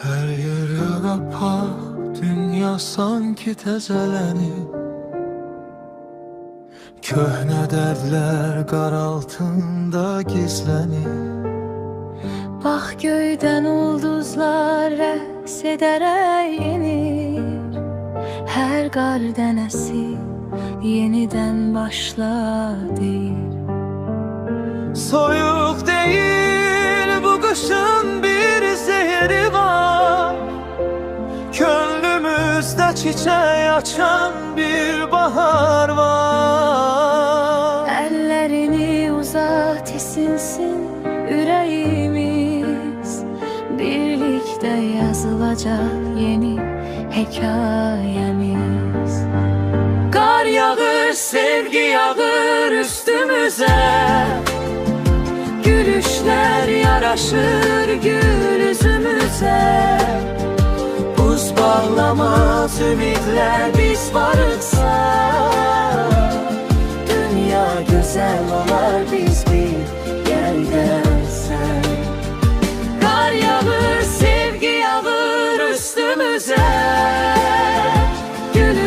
Her yeri kapat, dünya sanki təzələnib. Köhnə dərdlər qar altında gizlənib. Bax göydən ulduzlar rəqs edərək enir. Hər qar dənəsi yenidən başla deyir. Soyuq deyil bu qışın bir zehri var. Könlümüzdə çiçək açan bir bahar var. Əllərini uzat, isinsin ürəyimiz. Birlikdə yazılacaq yeni hekayemiz. Qar yağır, sevgi yağır üstümüzə. Gülüşlər yaraşır gül üzümüzə. Buz bağlamaz ümidlər, biz varıq